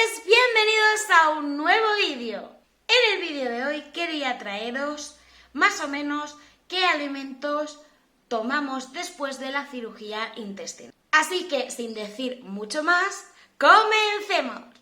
Pues bienvenidos a un nuevo vídeo. En el vídeo de hoy quería traeros más o menos qué alimentos tomamos después de la cirugía intestinal. Así que sin decir mucho más, ¡comencemos!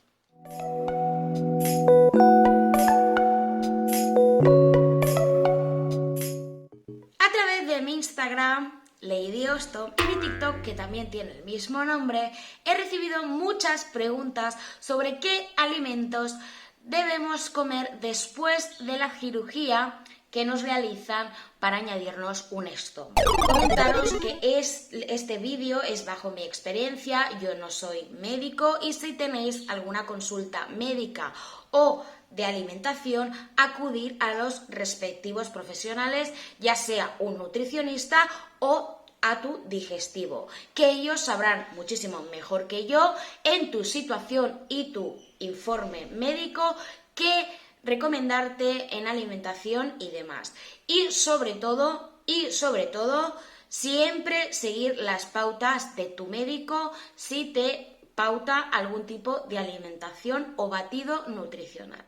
A través de mi Instagram, Lady Osto, y mi TikTok, que también tiene el mismo nombre, he recibido muchas preguntas sobre qué alimentos debemos comer después de la cirugía que nos realizan para añadirnos un estómago. Comentaros que este vídeo es bajo mi experiencia, yo no soy médico y si tenéis alguna consulta médica o de alimentación, acudir a los respectivos profesionales, ya sea un nutricionista o a tu digestivo, que ellos sabrán muchísimo mejor que yo en tu situación y tu informe médico qué recomendarte en alimentación y demás. Y sobre todo, siempre seguir las pautas de tu médico si te pauta algún tipo de alimentación o batido nutricional.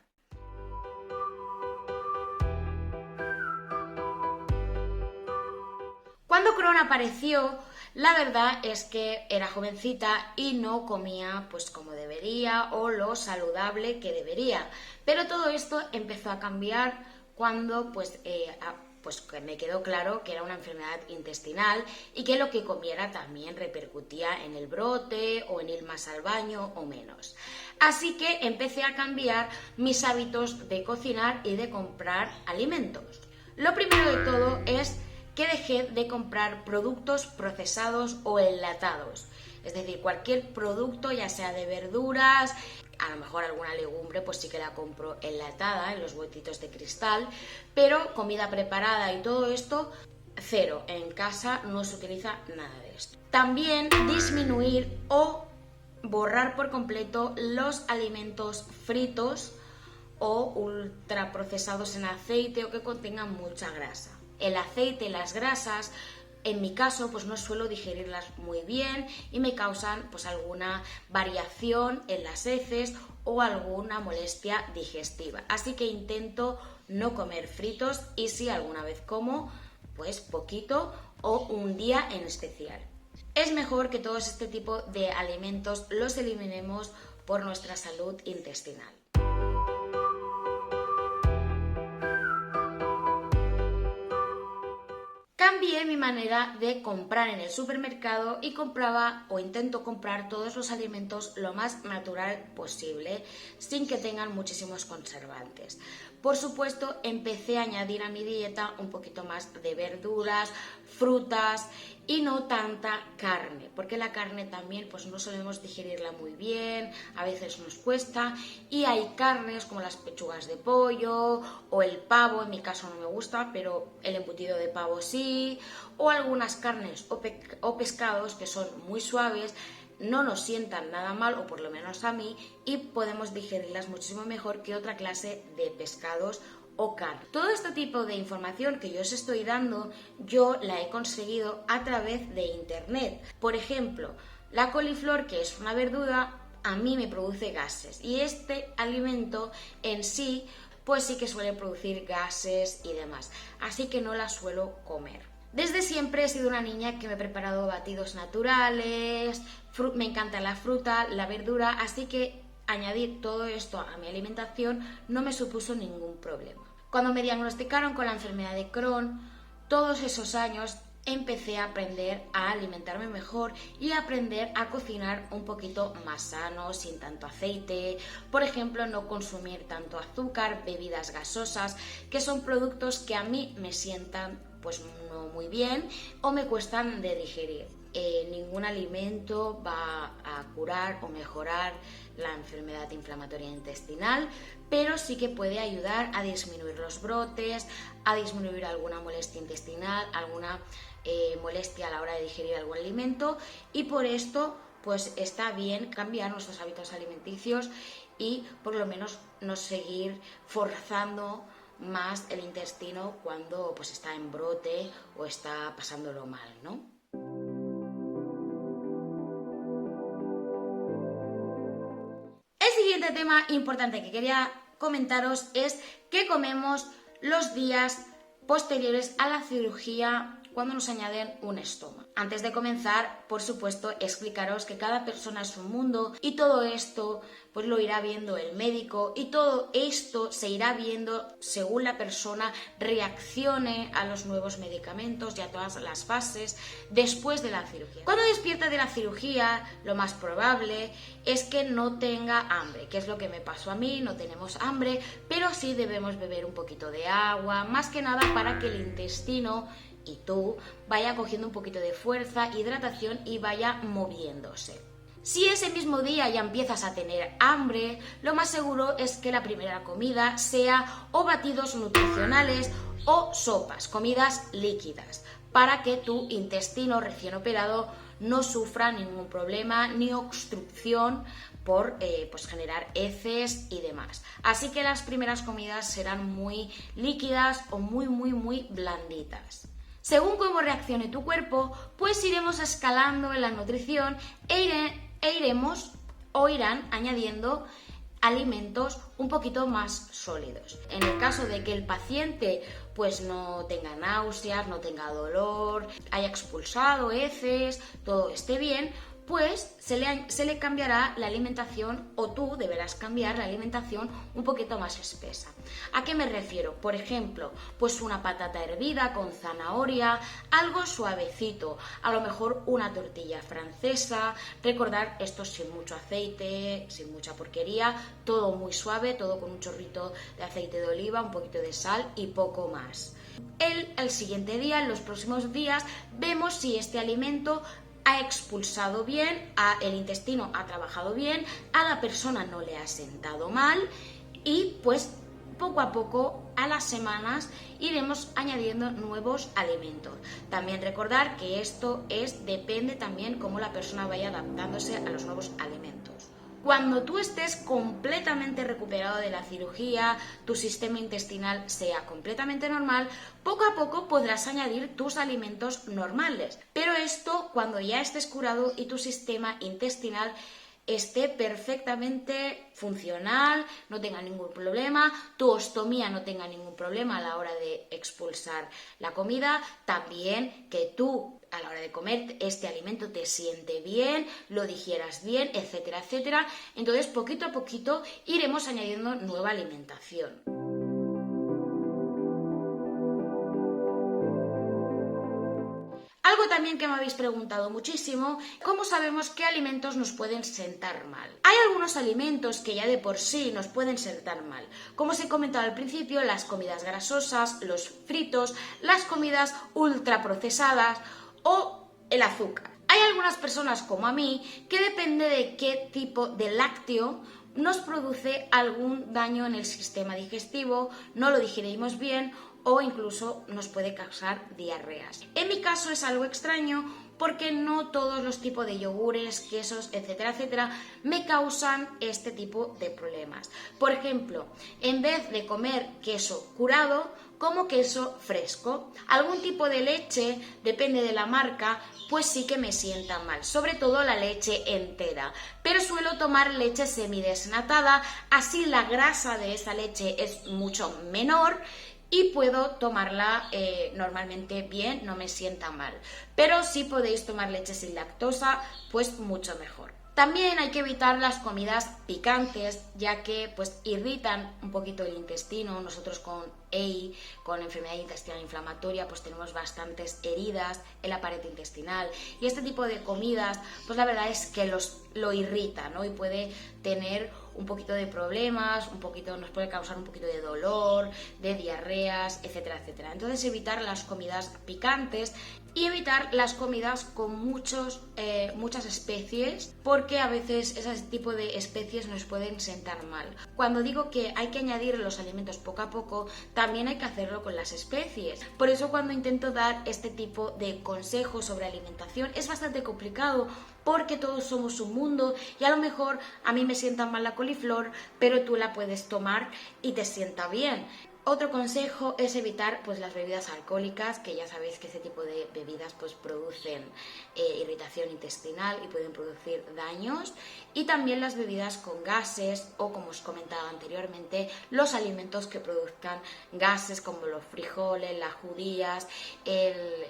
Cuando Crohn apareció, la verdad es que era jovencita y no comía pues como debería o lo saludable que debería. Pero todo esto empezó a cambiar cuando pues me quedó claro que era una enfermedad intestinal y que lo que comiera también repercutía en el brote o en ir más al baño o menos. Así que empecé a cambiar mis hábitos de cocinar y de comprar alimentos. Lo primero de todo es que dejé de comprar productos procesados o enlatados. Es decir, cualquier producto, ya sea de verduras, a lo mejor alguna legumbre, pues sí que la compro enlatada en los botitos de cristal, pero comida preparada y todo esto, cero. En casa no se utiliza nada de esto. También disminuir o borrar por completo los alimentos fritos o ultraprocesados en aceite o que contengan mucha grasa. El aceite y las grasas, en mi caso, pues no suelo digerirlas muy bien y me causan pues alguna variación en las heces o alguna molestia digestiva. Así que intento no comer fritos y si alguna vez como, pues poquito o un día en especial. Es mejor que todos este tipo de alimentos los eliminemos por nuestra salud intestinal. Cambié mi manera de comprar en el supermercado y compraba o intento comprar todos los alimentos lo más natural posible, sin que tengan muchísimos conservantes. Por supuesto, empecé a añadir a mi dieta un poquito más de verduras, frutas y no tanta carne, porque la carne también pues no solemos digerirla muy bien, a veces nos cuesta, y hay carnes como las pechugas de pollo o el pavo, en mi caso no me gusta, pero el embutido de pavo sí, o algunas carnes o pescados que son muy suaves, no nos sientan nada mal, o por lo menos a mí, y podemos digerirlas muchísimo mejor que otra clase de pescados o carne. Todo este tipo de información que yo os estoy dando, yo la he conseguido a través de internet. Por ejemplo, la coliflor, que es una verdura, a mí me produce gases, y este alimento en sí pues sí que suele producir gases y demás, así que no la suelo comer. Desde siempre he sido una niña que me he preparado batidos naturales, me encanta la fruta, la verdura, así que añadir todo esto a mi alimentación no me supuso ningún problema. Cuando me diagnosticaron con la enfermedad de Crohn, todos esos años empecé a aprender a alimentarme mejor y a aprender a cocinar un poquito más sano, sin tanto aceite. Por ejemplo, no consumir tanto azúcar, bebidas gasosas, que son productos que a mí me sientan pues no muy bien o me cuestan de digerir. Ningún alimento va a curar o mejorar la enfermedad inflamatoria intestinal, pero sí que puede ayudar a disminuir los brotes, a disminuir alguna molestia intestinal, alguna molestia a la hora de digerir algún alimento, y por esto pues está bien cambiar nuestros hábitos alimenticios y por lo menos no seguir forzando más el intestino cuando pues está en brote o está pasándolo mal, ¿no? siguiente tema importante que quería comentaros es qué comemos los días posteriores a la cirugía cuando nos añaden un estoma. Antes de comenzar, por supuesto, explicaros que cada persona es un mundo y todo esto pues lo irá viendo el médico y todo esto se irá viendo según la persona reaccione a los nuevos medicamentos y a todas las fases después de la cirugía. Cuando despierta de la cirugía, lo más probable es que no tenga hambre, que es lo que me pasó a mí, no tenemos hambre, pero sí debemos beber un poquito de agua, más que nada para que el intestino y tú vaya cogiendo un poquito de fuerza, hidratación y vaya moviéndose. Si ese mismo día ya empiezas a tener hambre, lo más seguro es que la primera comida sea o batidos nutricionales o sopas, comidas líquidas, para que tu intestino recién operado no sufra ningún problema ni obstrucción por pues generar heces y demás. Así que las primeras comidas serán muy líquidas o muy blanditas. Según cómo reaccione tu cuerpo, pues iremos escalando en la nutrición irán añadiendo alimentos un poquito más sólidos. En el caso de que el paciente pues no tenga náuseas, no tenga dolor, haya expulsado heces, todo esté bien, pues se le cambiará la alimentación, o tú deberás cambiar la alimentación un poquito más espesa. ¿A qué me refiero? Por ejemplo, pues una patata hervida con zanahoria, algo suavecito, a lo mejor una tortilla francesa, recordar esto sin mucho aceite, sin mucha porquería, todo muy suave, todo con un chorrito de aceite de oliva, un poquito de sal y poco más. El siguiente día, en los próximos días, vemos si este alimento ha expulsado bien, el intestino ha trabajado bien, a la persona no le ha sentado mal y pues poco a poco, a las semanas, iremos añadiendo nuevos alimentos. También recordar que esto depende también cómo la persona vaya adaptándose a los nuevos alimentos. Cuando tú estés completamente recuperado de la cirugía, tu sistema intestinal sea completamente normal, poco a poco podrás añadir tus alimentos normales. Pero esto cuando ya estés curado y tu sistema intestinal esté perfectamente funcional, no tenga ningún problema, tu ostomía no tenga ningún problema a la hora de expulsar la comida, también que tú a la hora de comer este alimento te siente bien, lo digieras bien, etcétera, etcétera. Entonces, poquito a poquito iremos añadiendo nueva alimentación. Algo también que me habéis preguntado muchísimo, ¿cómo sabemos qué alimentos nos pueden sentar mal? Hay algunos alimentos que ya de por sí nos pueden sentar mal. Como os he comentado al principio, las comidas grasosas, los fritos, las comidas ultraprocesadas o el azúcar. Hay algunas personas como a mí que depende de qué tipo de lácteo nos produce algún daño en el sistema digestivo, no lo digerimos bien o incluso nos puede causar diarreas. En mi caso es algo extraño porque no todos los tipos de yogures, quesos, etcétera, etcétera, me causan este tipo de problemas. Por ejemplo, en vez de comer queso curado, como queso fresco. Algún tipo de leche, depende de la marca, pues sí que me sienta mal, sobre todo la leche entera. Pero suelo tomar leche semidesnatada, así la grasa de esa leche es mucho menor y puedo tomarla normalmente bien, no me sienta mal. Pero si podéis tomar leche sin lactosa, pues mucho mejor. También hay que evitar las comidas picantes, ya que pues irritan un poquito el intestino. Nosotros con EI, con enfermedad intestinal inflamatoria, pues tenemos bastantes heridas en la pared intestinal. Y este tipo de comidas, pues la verdad es que lo irrita, ¿no? Y puede tener un poquito de problemas, nos puede causar un poquito de dolor, de diarreas, etcétera, etcétera. Entonces evitar las comidas picantes y evitar las comidas con muchas especies, porque a veces ese tipo de especies nos pueden sentar mal. Cuando digo que hay que añadir los alimentos poco a poco, también hay que hacerlo con las especies. Por eso cuando intento dar este tipo de consejos sobre alimentación es bastante complicado, porque todos somos un mundo y a lo mejor a mí me sienta mal la coliflor, pero tú la puedes tomar y te sienta bien. Otro consejo es evitar pues las bebidas alcohólicas, que ya sabéis que ese tipo de bebidas pues producen irritación intestinal y pueden producir daños, y también las bebidas con gases o, como os comentaba anteriormente, los alimentos que produzcan gases como los frijoles, las judías,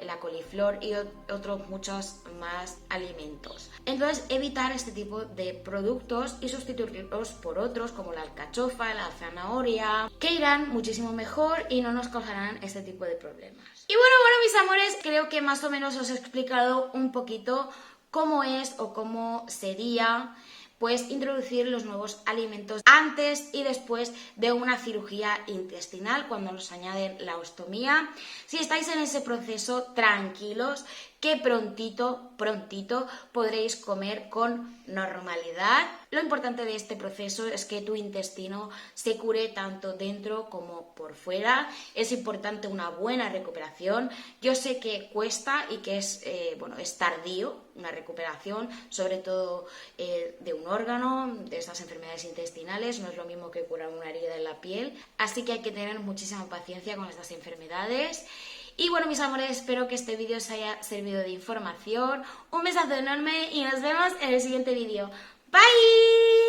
la coliflor y otros muchos más alimentos. Entonces, evitar este tipo de productos y sustituirlos por otros como la alcachofa, la zanahoria, que irán muchísimo mejor y no nos causarán este tipo de problemas. Y bueno, mis amores, creo que más o menos os he explicado un poquito cómo es o cómo sería pues introducir los nuevos alimentos antes y después de una cirugía intestinal, cuando nos añaden la ostomía. Si estáis en ese proceso, tranquilos, que prontito podréis comer con normalidad. Lo importante de este proceso es que tu intestino se cure tanto dentro como por fuera. Es importante una buena recuperación. Yo sé que cuesta y que es tardío una recuperación, sobre todo de un órgano, de estas enfermedades intestinales. No es lo mismo que curar una herida en la piel, así que hay que tener muchísima paciencia con estas enfermedades. Y bueno, mis amores, espero que este vídeo os haya servido de información. Un besazo enorme y nos vemos en el siguiente vídeo. ¡Bye!